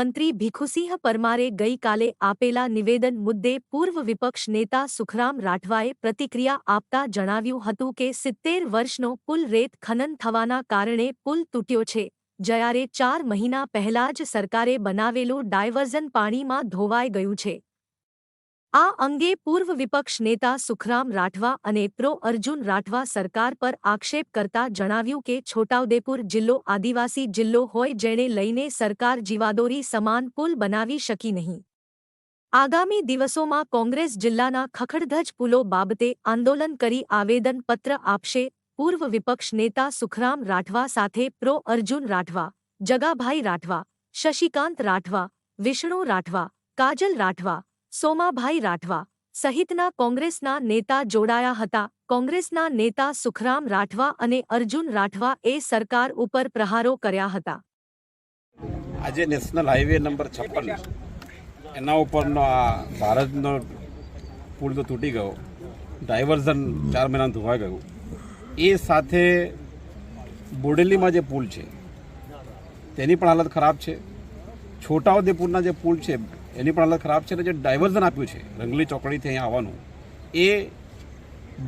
મંત્રી ભીખુસિંહ પરમારે ગઈકાલે આપેલા નિવેદન મુદ્દે પૂર્વ વિપક્ષ નેતા સુખરામ રાઠવાએ પ્રતિક્રિયા આપતા જણાવ્યું હતું કે 70 વર્ષનો પુલ રેત ખનન થવાના કારણે પુલ તૂટ્યો છે, જ્યારે 4 મહિના પહેલા જ સરકારે બનાવેલું ડાયવર્ઝન પાણીમાં ધોવાઈ ગયું છે। આ અંગે પૂર્વ વિપક્ષ નેતા સુખરામ રાઠવા અને પ્રો અર્જુન રાઠવા સરકાર પર આક્ષેપ કરતા જણાવ્યું કે છોટાઉદેપુર જિલ્લો આદિવાસી જિલ્લો હોય જેને લઈને સરકાર જીવાદોરી સમાન પુલ બનાવી શકી નહીં। આગામી દિવસોમાં કોંગ્રેસ જિલ્લાના ખખડધજ પુલો બાબતે આંદોલન કરી આવેદનપત્ર આપશે। પૂર્વ વિપક્ષ નેતા સુખરામ રાઠવા સાથે પ્રો અર્જુન રાઠવા, જગાભાઈ રાઠવા, શશિકાંત રાઠવા, વિષ્ણુ રાઠવા, કાજલ રાઠવા, સોમાભાઈ રાઠવા સહિતના કોંગ્રેસના નેતા જોડાયા હતા। કોંગ્રેસના નેતા સુખરામ રાઠવા અને અર્જુન રાઠવા એ સરકાર ઉપર પ્રહારો કર્યા હતા। આજે નેશનલ હાઈવે નંબર 56 એના ઉપરનો આ ભારતનો પુલ તો તૂટી ગયો, ડાયવર્ઝન 4 મહિના ધોવાઈ ગયું। એ સાથે બોડેલીમાં જે પુલ છે તેની પણ હાલત ખરાબ છે, છોટાઉદેપુરના જે પુલ છે એની પણ હાલત ખરાબ છે। અને જે ડાયવર્ઝન આપ્યું છે રંગલી ચોકડીથી અહીંયા આવવાનું, એ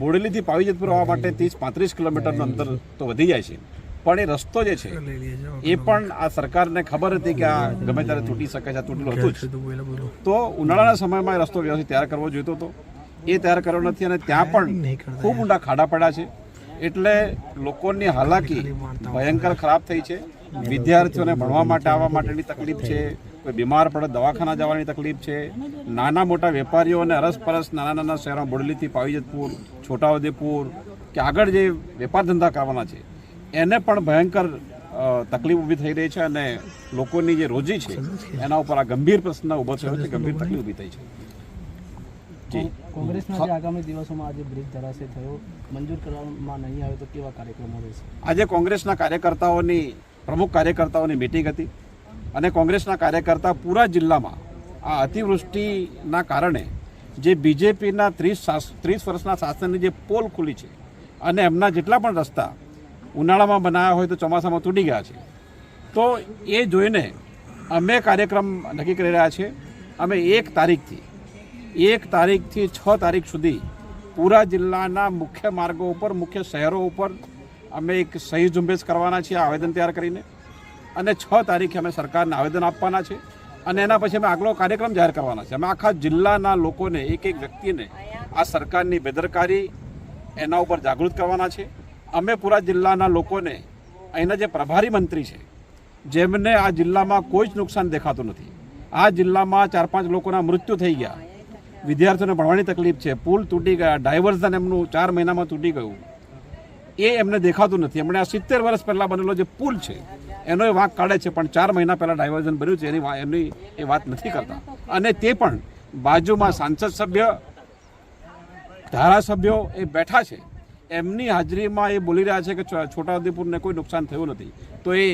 બોડેલીથી પાવીજતપુર આવવા માટે 30-35 કિલોમીટરનું અંતર તો વધી જાય છે, પણ એ રસ્તો જે છે એ પણ આ સરકારને ખબર હતી કે આ ગમે ત્યારે તૂટી શકે છે, તૂટેલું હતું જ। તો ઉનાળાના સમયમાં એ રસ્તો વ્યવસ્થિત તૈયાર કરવો જોઈતો હતો, એ તૈયાર કર્યો નથી અને ત્યાં પણ ખૂબ ઊંડા ખાડા પડ્યા છે। એટલે લોકોની હાલાકી ભયંકર ખરાબ થઈ છે। વિદ્યાર્થીઓને ભણવા માટે આવવા માટેની તકલીફ છે, કોઈ બીમાર પડે દવાખાના જવાની તકલીફ છે, નાના મોટા વેપારીઓને અરસપરસ નાના શહેરોમાં બોડેલીથી પાવીજતપુર, છોટાઉદેપુર કે આગળ જે વેપાર ધંધા કરવાના છે એને પણ ભયંકર તકલીફ ઊભી થઈ રહી છે અને લોકોની જે રોજી છે એના ઉપર આ ગંભીર પ્રશ્ન ઊભો થયો છે, ગંભીર તકલીફ ઊભી થઈ છે। કોંગ્રેસના જે આગામી દિવસોમાં આજે બ્રિજ ધરાશય થયો મંજૂર કરવામાં નહીં આવે તો કેવા કાર્યક્રમો રહેશે? આજે કોંગ્રેસના કાર્યકર્તાઓની પ્રમુખ કાર્યકર્તાઓની મિટિંગ હતી અને કોંગ્રેસના કાર્યકર્તા પૂરા જિલ્લામાં આ અતિવૃષ્ટિના કારણે જે બીજેપીના 30 વર્ષના શાસનની જે પોલ ખુલી છે અને એમના જેટલા પણ રસ્તા ઉનાળામાં બનાવ્યા હોય તો ચોમાસામાં તૂટી ગયા છે, તો એ જોઈને અમે કાર્યક્રમ નક્કી કરી રહ્યા છીએ। અમે 1 તારીખથી 6 તારીખ સુધી પૂરા જિલ્લાના મુખ્ય માર્ગો ઉપર, મુખ્ય શહેરો ઉપર અમે એક સહી ઝુંબેશ કરવાના છીએ આવેદન તૈયાર કરીને, અને 6 તારીખે અમે સરકારને આવેદન આપવાના છે અને એના પછી અમે આગલો કાર્યક્રમ જાહેર કરવાના છે। અમે આખા જિલ્લાના લોકોને, એક વ્યક્તિને આ સરકારની બેદરકારી એના ઉપર જાગૃત કરવાના છે। અમે પૂરા જિલ્લાના લોકોને, અહીંના જે પ્રભારી મંત્રી છે જેમને આ જિલ્લામાં કોઈ જ નુકસાન દેખાતું નથી, આ જિલ્લામાં 4-5 લોકોના મૃત્યુ થઈ ગયા, વિદ્યાર્થીઓને ભણવાની તકલીફ છે, પુલ તૂટી ગયા, ડાયવર્ઝન એમનું 4 મહિનામાં તૂટી ગયું, એ એમને દેખાતું નથી। એમણે આ 70 વર્ષ પહેલાં બનેલો જે પુલ છે એનો એ વાંક કાઢે છે, પણ 4 મહિના પહેલાં ડાયવર્ઝન બન્યું છે એમની એ વાત નથી કરતા। અને તે પણ બાજુમાં સાંસદ સભ્ય, ધારાસભ્યો એ બેઠા છે, એમની હાજરીમાં એ બોલી રહ્યા છે કે છોટાઉદેપુરને કોઈ નુકસાન થયું નથી, તો એ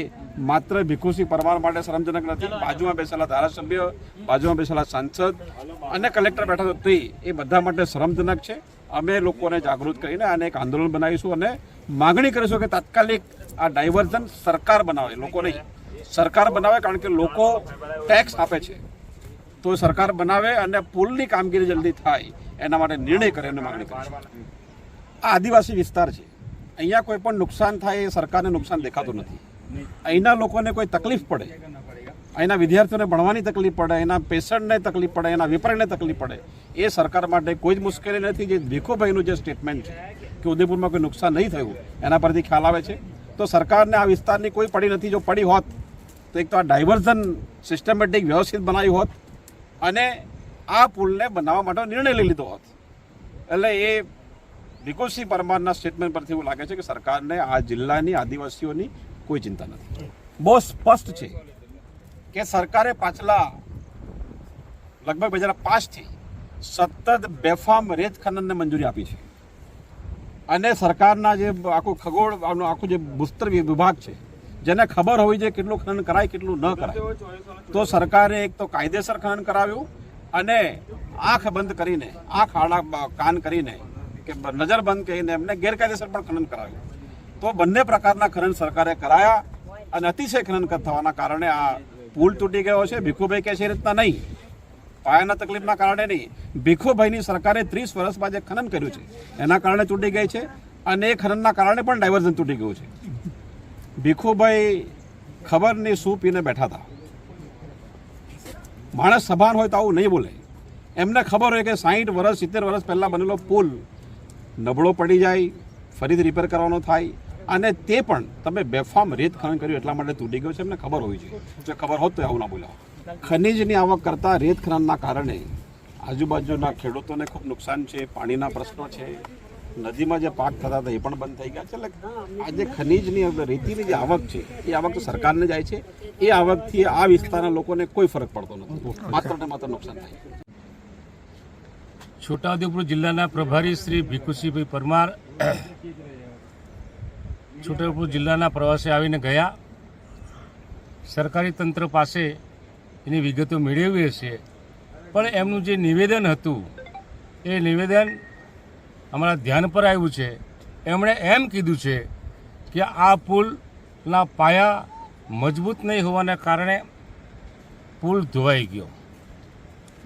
માત્ર ભીખુસિંહ પરમાર માટે શરમજનક નથી। બાજુમાં બેસેલા ધારાસભ્ય, બાજુમાં બેસેલા સાંસદ અને કલેક્ટર બેઠા તો એ બધા માટે શરમજનક છે। અમે લોકોને જાગૃત કરીને આને એક આંદોલન બનાવીશું અને માગણી કરીશું કે તાત્કાલિક આ ડાયવર્ઝન સરકાર બનાવે, લોકો નહીં, સરકાર બનાવે, કારણ કે લોકો ટેક્સ આપે છે, તો સરકાર બનાવે અને પુલની કામગીરી જલ્દી થાય એના માટે નિર્ણય કરે અને માગણી કરીશું। આ આદિવાસી વિસ્તાર છે, અહીંયા કોઈ પણ નુકસાન થાય એ સરકારને નુકસાન દેખાતું નથી। અહીંના લોકોને કોઈ તકલીફ પડે, અહીંના વિદ્યાર્થીઓને ભણવાની તકલીફ પડે, એના પેશન્ટને તકલીફ પડે, એના વેપારીને તકલીફ પડે, એ સરકાર માટે કોઈ જ મુશ્કેલી નથી। જે ભીખુભાઈનું જે સ્ટેટમેન્ટ છે કે ઉદયપુરમાં કોઈ નુકસાન નહીં થયું એના પરથી ખ્યાલ આવે છે। તો સરકારને આ વિસ્તારની કોઈ પડી નથી, જો પડી હોત તો એક તો આ ડાયવર્ઝન સિસ્ટમેટિક વ્યવસ્થિત બનાવ્યું હોત અને આ પુલને બનાવવા માટે નિર્ણય લઈ લીધો હોત। એટલે એ ભીખુસિંહ પરમારના સ્ટેટમેન્ટ પરથી એવું લાગે છે કે સરકારને આ જિલ્લાની આદિવાસીઓની કોઈ ચિંતા નથી। બહુ સ્પષ્ટ છે કે સરકારે પાછલા લગભગ 2005થી સતત બેફામ રેત ખનનને મંજૂરી આપી છે અને સરકારના જે આખું આખું જે ભૂસ્તર વિભાગ છે જેને ખબર હોવી જોઈએ કેટલું ખનન કરાય કેટલું ન કરાય, તો સરકારે એક તો કાયદેસર ખનન કરાવ્યું અને આંખ બંધ કરીને, આંખ આડા કાન કરીને કે નજર બંધ કરીને એમને ગેરકાયદેસર પણ ખનન કરાવ્યું। તો બંને પ્રકારના ખનન સરકારે કરાયા અને અતિશય ખનન થવાના કારણે આ પુલ તૂટી ગયો છે. ભીખુભાઈ કહે છે એ રીતના નહીં, પાયાના તકલીફના કારણે નહીં. ભીખુભાઈની સરકારે 30 વર્ષ બાદ જે ખનન કર્યું છે એના કારણે તૂટી ગઈ છે, અને એ ખનનના કારણે પણ ડાયવર્ઝન તૂટી ગયું છે. ભીખુભાઈ ખબર નહીં શું પીને બેઠા હતા. માણસ સભાન હોય તો આવું નહીં બોલે. એમને ખબર હોય કે 60 વર્ષ 70 વર્ષ પહેલાં બનેલો પુલ નબળો પડી જાય, ફરીથી રિપેર કરવાનો થાય, અને તે પણ તમે બેફામ રેત ખનન કર્યું એટલા માટે તૂટી ગયો છે. એમને ખબર હોવી જોઈએ. જો ખબર હોત તો આવું ના બોલ્યા. ખનીજની આવક કરતાં રેત ખનનના કારણે આજુબાજુના ખેડૂતોને ખૂબ નુકસાન છે, પાણીના પ્રશ્નો છે, નદીમાં જે પાક થતા હતા એ પણ બંધ થઈ ગયા છે. એટલે આજે ખનીજની રેતીની જે આવક છે એ આવક તો સરકારને જાય છે. એ આવકથી આ વિસ્તારના લોકોને કોઈ ફરક પડતો નથી, માત્ર ને માત્ર નુકસાન થાય. છોટાઉદેપુર જિલ્લાના પ્રભારી શ્રી ભીખુસિંહભાઈ પરમાર છોટાઉદેપુર જિલ્લાના પ્રવાસે આવીને ગયા. સરકારી તંત્ર પાસે એની વિગતો મેળવી હશે, પણ એમનું જે નિવેદન હતું એ નિવેદન અમારા ધ્યાન પર આવ્યું છે. એમણે એમ કીધું છે કે આ પુલના પાયા મજબૂત નહીં હોવાના કારણે પુલ ધોવાઈ ગયો.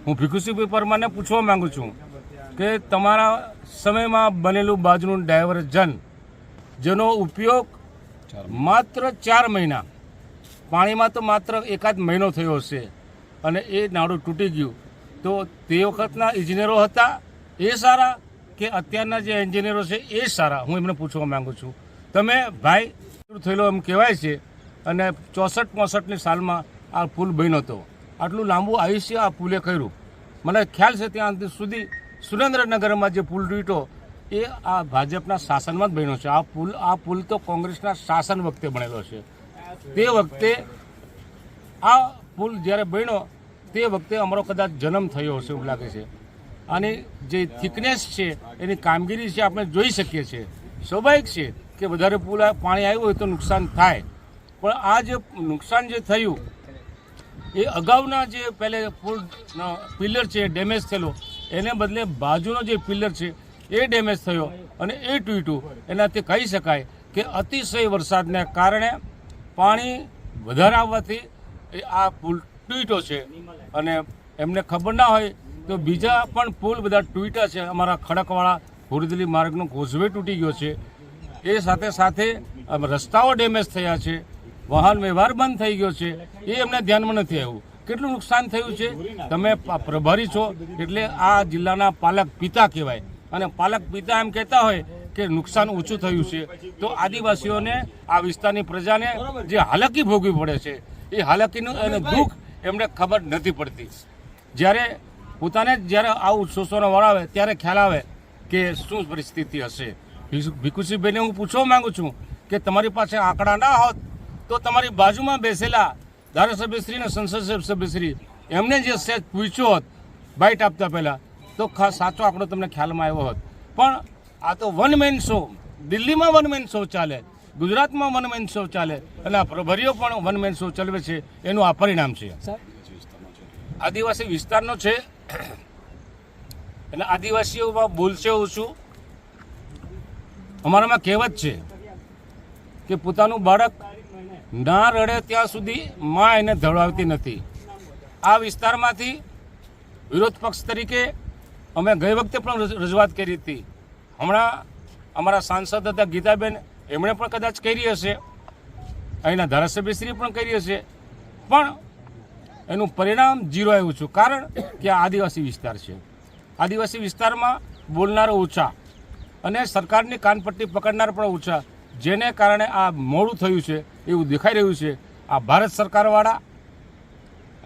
હું ભીખુસિંહભાઈ પરમારને પૂછવા માંગુ છું કે તમારા સમયમાં બનેલું બાજુનું ડાયવર્ઝન જેનો ઉપયોગ માત્ર 4 મહિના, પાણીમાં તો માત્ર એકાદ મહિનો થયો હશે, અને એ નાળું તૂટી ગયું, તો તે વખતના ઇજનેરો હતા એ સારા કે અત્યારના જે એન્જિનિયરો છે એ સારા? હું એમને પૂછવા માંગુ છું. તમે ભાઈ થયેલો એમ કહેવાય છે, અને 64-65ની સાલમાં આ પુલ બન્યો હતો. આટલું લાંબુ આયુષ્ય આ પુલે કર્યું. મને ખ્યાલ છે ત્યાં સુધી સુરેન્દ્રનગરમાં જે પુલ તૂટ્યો એ આ ભાજપના શાસનમાં જ બન્યો છે. આ પુલ તો કોંગ્રેસના શાસન વખતે બનેલો છે. તે વખતે આ પુલ જ્યારે બન્યો તે વખતે અમારો કદાચ જન્મ થયો હશે એવું લાગે છે. આની જે થિકનેસ છે એની કામગીરી છે આપણે જોઈ શકીએ છીએ. સ્વાભાવિક છે કે વધારે પુલ પાણી આવ્યું હોય તો નુકસાન થાય, પણ આ જે નુકસાન જે થયું એ અગાઉના જે પહેલે પુલ પિલર છે ડેમેજ થયેલો, એને બદલે બાજુનો જે પિલર છે એ ડેમેજ થયો અને એ તૂટ્યું. એનાથી કહી શકાય કે અતિશય વરસાદને કારણે પાણી વધારે આવવાથી આ પુલ તૂટ્યો છે. અને એમને ખબર ના હોય તો બીજા પણ પુલ બધા તૂટ્યા છે. અમારા ખડકવાળા હુરદલી માર્ગનો કોઝવે તૂટી ગયો છે. એ સાથે સાથે રસ્તાઓ ડેમેજ થયા છે, વાહન વ્યવહાર બંધ થઈ ગયો છે. એ એમને ધ્યાનમાં નથી આવ્યું. કેટલું નુકસાન થયું છે? તમે પ્રભારી છો એટલે આ જિલ્લાના પાલક પિતા કહેવાય, અને પાલક પિતા એમ કહેતા હોય કે નુકસાન ઓછું થયું છે, તો આદિવાસીઓને, આ વિસ્તારની પ્રજાને જે હાલાકી ભોગવી પડે છે એ હાલાકીનું અને દુઃખ એમને ખબર નથી પડતી. જ્યારે પોતાને જ્યારે આવું શોષણો વળાવે ત્યારે ખ્યાલ આવે કે શું પરિસ્થિતિ હશે. ભીખુસિંહભાઈને હું પૂછવા માંગુ છું કે તમારી પાસે આંકડા ના હોત તો તમારી બાજુમાં બેસેલા ધારાસભ્યશ્રી અને સંસદ સભ્યશ્રી એમને જે સેજ પૂછ્યો હોત બાઇટ આપતા પહેલાં તો સાચો આંકડો તમને ખ્યાલમાં આવ્યો હોત. પણ આ તો વન મેન શો. દિલ્હીમાં વન મેન શો ચાલે, ગુજરાતમાં વન મેન શો ચાલે, અને આ પ્રભારીઓ પણ વન મેન શો ચલાવે છે. એનું આ પરિણામ છે. આદિવાસી વિસ્તારનો છે એટલે આદિવાસીઓમાં બોલશે હું છું. અમારામાં કહેવત છે કે પોતાનું બાળક ના રડે ત્યાં સુધી માં એને ધવડાવતી નથી. આ વિસ્તારમાંથી વિરોધ પક્ષ તરીકે અમે ગઈ વખતે પણ રજૂઆત કરી હતી. હમણાં અમારા સાંસદ હતા ગીતાબેન, એમણે પણ કદાચ કરી હશે, અહીંના ધારાસભ્યશ્રી પણ કરી હશે, પણ એનું પરિણામ 0 આવ્યું છું. કારણ કે આ આદિવાસી વિસ્તાર છે. આદિવાસી વિસ્તારમાં બોલનારો ઓછા અને સરકારની કાનપટ્ટી પકડનાર પણ ઓછા, જેને કારણે આ મોડું થયું છે એવું દેખાઈ રહ્યું છે. આ ભારત સરકારવાળા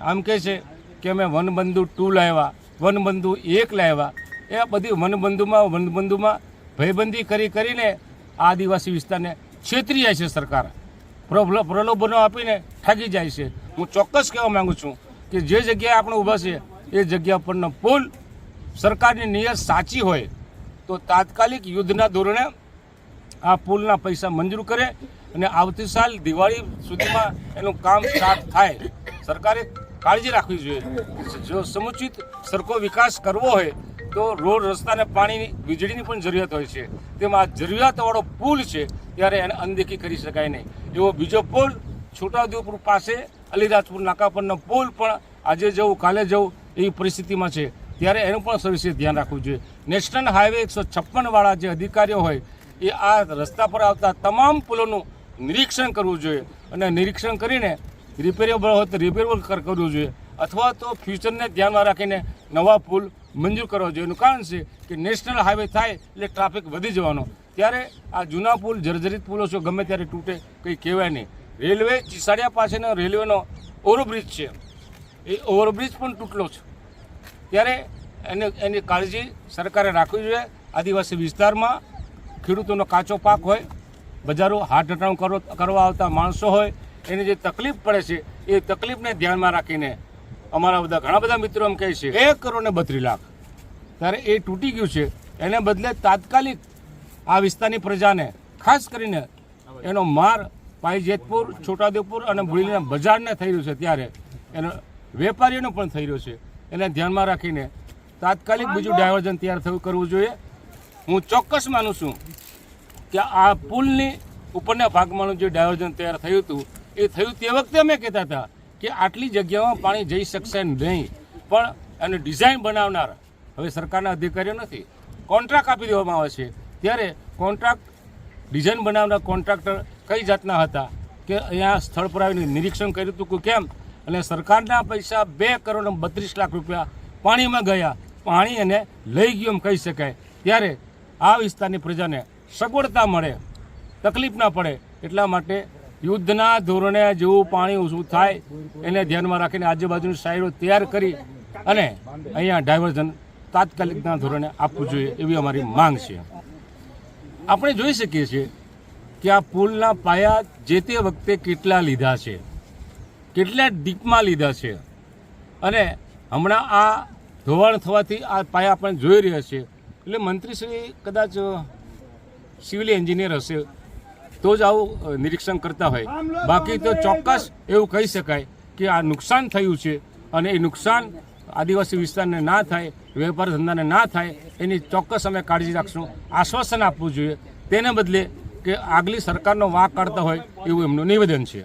આમ કહે છે કે અમે વનબંધુ 2 લાવ્યા, વનબંધુ 1 લાવ્યા. એ બધી વનબંધુમાં ભયબંધી કરીને આ આદિવાસી વિસ્તારને છેતરી જાય છે સરકાર. પ્રલોભનો આપીને ઠાકી જાય છે. હું ચોક્કસ કહેવા માગું છું કે જે જગ્યાએ આપણે ઊભા છે એ જગ્યા પરનો પુલ સરકારની નિયત સાચી હોય તો તાત્કાલિક યુદ્ધના ધોરણે આ પુલના પૈસા મંજૂર કરે અને આવતી સાલ દિવાળી સુધીમાં એનું કામ સ્ટાર્ટ થાય. સરકારે કાળજી રાખવી જોઈએ. જો સમુચિત સરખો વિકાસ કરવો હોય તો રોડ, રસ્તાને પાણીની, વીજળીની પણ જરૂરિયાત હોય છે. તેમાં આ જરૂરિયાતવાળો પુલ છે ત્યારે એને અનદેખી કરી શકાય નહીં. એવો બીજો પુલ છોટાઉદેપુર પાસે અલીરાજપુર નાકા પરનો પુલ પણ આજે જવું કાલે જવું એવી પરિસ્થિતિમાં છે, ત્યારે એનું પણ સવિશેષ ધ્યાન રાખવું જોઈએ. નેશનલ હાઈવે 156 વાળા જે અધિકારીઓ હોય એ આ રસ્તા પર આવતા તમામ પુલોનું નિરીક્ષણ કરવું જોઈએ અને નિરીક્ષણ કરીને રિપેરેબલ હોય તો રિપેરેબલ કરવું જોઈએ, અથવા તો ફ્યુચરને ધ્યાનમાં રાખીને નવા પુલ મંજૂર કરવા જોઈએ. એનું કારણ છે કે નેશનલ હાઈવે થાય એટલે ટ્રાફિક વધી જવાનો, ત્યારે આ જૂના પુલ જર્જરિત પુલો છે, ગમે ત્યારે તૂટે કંઈ કહેવાય નહીં. રેલવે ચીસાડિયા પાસેનો રેલવેનો ઓવરબ્રિજ છે, એ ઓવરબ્રિજ પણ તૂટલો છે, ત્યારે એની કાળજી સરકારે રાખવી જોઈએ. આદિવાસી વિસ્તારમાં ખેડૂતોનો કાચો પાક હોય, બજારો હાથ હટાણું કરવા આવતા માણસો હોય, એની જે તકલીફ પડે છે એ તકલીફને ધ્યાનમાં રાખીને અમારા ઘણા બધા મિત્રો એમ કહે છે 1,32,00,000, ત્યારે એ તૂટી ગયું છે. એને બદલે તાત્કાલિક આ વિસ્તારની પ્રજાને ખાસ કરીને એનો માર પાઈજેતપુર, છોટાઉદેપુર અને બોરીના બજારને થઈ રહ્યું છે, ત્યારે એનો વેપારીઓનો પણ થઈ રહ્યો છે. એને ધ્યાનમાં રાખીને તાત્કાલિક બીજું ડાયવર્ઝન તૈયાર કરવું જોઈએ. હું ચોક્કસ માનું છું કે આ પુલની ઉપરના ભાગમાંનું જે ડાયવર્ઝન તૈયાર થયું હતું એ થયું તે વખતે અમે કહેતા હતા કે આટલી જગ્યામાં પાણી જઈ શકશે નહીં, પણ એની ડિઝાઇન બનાવનાર હવે સરકારના અધિકારીઓ નથી, કોન્ટ્રાક્ટ આપી દેવામાં આવે છે. ત્યારે કોન્ટ્રાક્ટ ડિઝાઇન બનાવનાર કોન્ટ્રાક્ટર કઈ જાતના હતા કે અહીંયા સ્થળ પર આવીને નિરીક્ષણ કર્યું હતું કે કેમ, અને સરકારના પૈસા 2,32,00,000 રૂપિયા પાણીમાં ગયા, પાણી એને લઈ ગયું એમ કહી શકાય. ત્યારે આ વિસ્તારની પ્રજાને સગવડતા મળે, તકલીફ ના પડે, એટલા માટે યુદ્ધના ધોરણે જેવું પાણી ઓછું થાય એને ધ્યાનમાં રાખીને આજુબાજુની સાઈડો તૈયાર કરી અને અહીંયા ડાયવર્ઝન તાત્કાલિકના ધોરણે આપવું જોઈએ એવી અમારી માંગ છે. આપણે જોઈ શકીએ છીએ કે આ પુલના પાયા જે તે વખતે કેટલા લીધા છે, કેટલા ડીપમાં લીધા છે, અને હમણાં આ ધોવાણ થવાથી આ પાયા આપણે જોઈ રહ્યા છીએ. એટલે મંત્રીશ્રી કદાચ સિવિલ એન્જિનિયર હશે તો જ આવું નિરીક્ષણ કરતા હોય, બાકી તો ચોક્કસ એવું કહી શકાય કે આ નુકસાન થયું છે અને એ નુકસાન આદિવાસી વિસ્તારને ના થાય, વેપાર ધંધાને ના થાય એની ચોક્કસ અમે કાળજી રાખશું, આશ્વાસન આપવું જોઈએ. તેને બદલે કે આગલી સરકારનો વાંક કાઢતા હોય એવું એમનું નિવેદન છે.